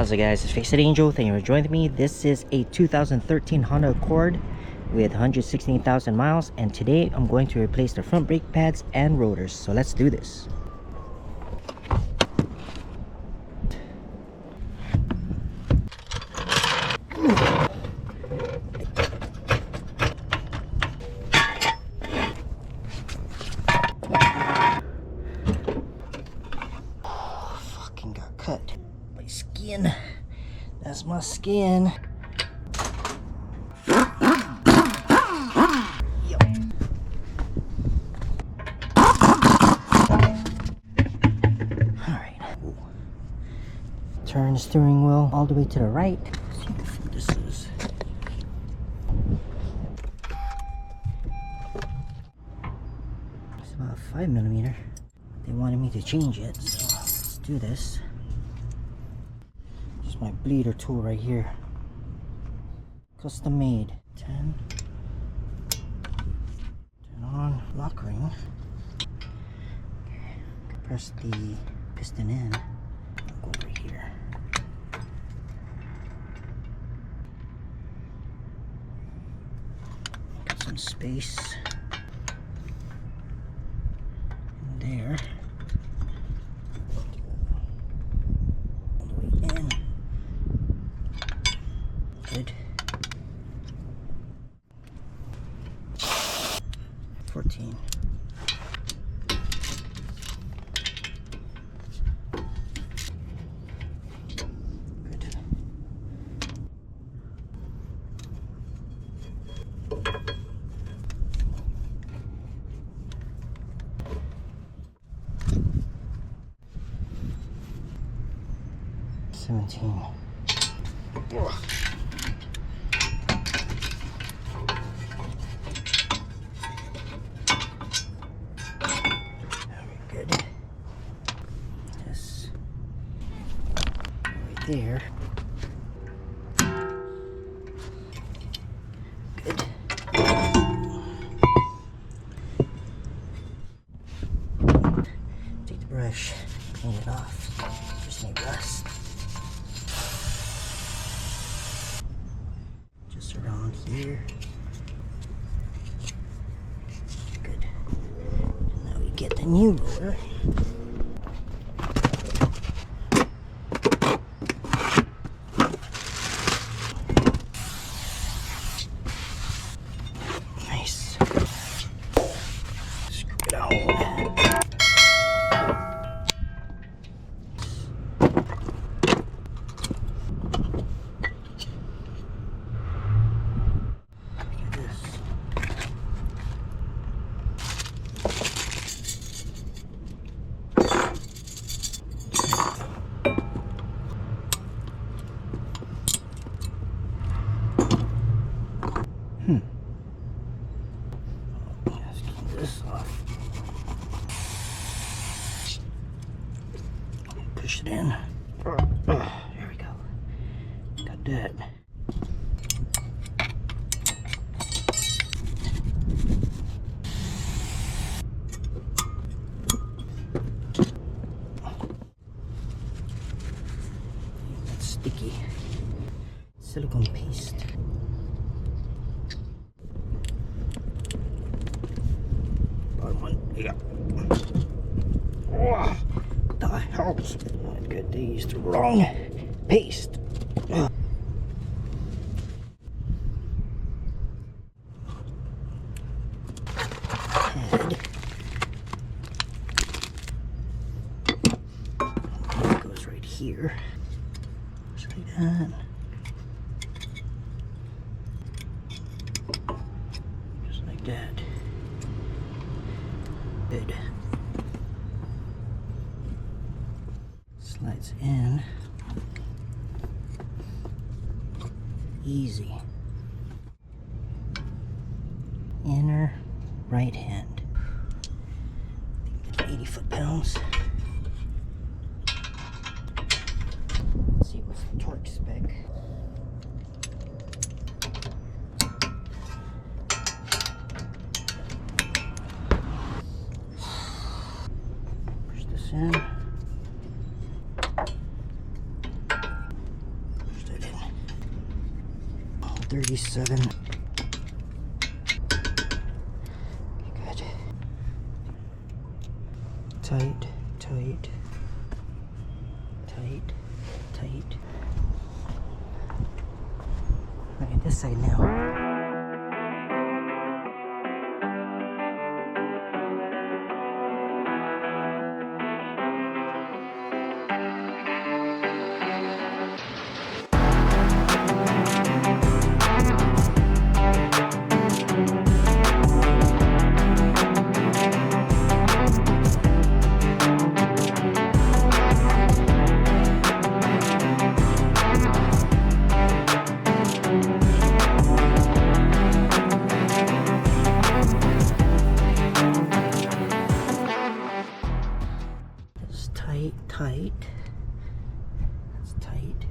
How's it, guys? It's Face It Angel. Thank you for joining me. This is a 2013 Honda Accord with 116,000 miles, and today I'm going to replace the front brake pads and rotors. So let's do this. Oh, fucking got cut. My skin. That's my skin. Turn the steering wheel all the way to the right. Let's see how full this is. It's about 5mm. They wanted me to change it, so let's do this. Just my bleeder tool right here. Custom made. 10. Turn on. Lock ring. Okay. Press the piston in. Go over here. Got some space in there. All the way in. Good. 14. Seventeen. Very good. This right there. Good. Take the brush, clean it off. Just need rust. Just around here. Good. Now we get the new rotor. Nice. Screw it out. Let's keep this off. Push it in. There we go. Got that. That's sticky. Silicone paste. Yeah. Oh, what the hell? Not good. They used the wrong paste. Good. It goes right here. Just like that. Just like that. Good. Slides in. Easy. Inner right hand. 80 foot-pounds. Let's see what's the torque spec. Push this in. 37. Good. Tight, tight, tight, tight. Look at this side now. Tight. That's tight.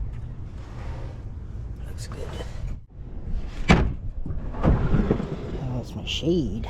Looks good. Oh, it's my shade.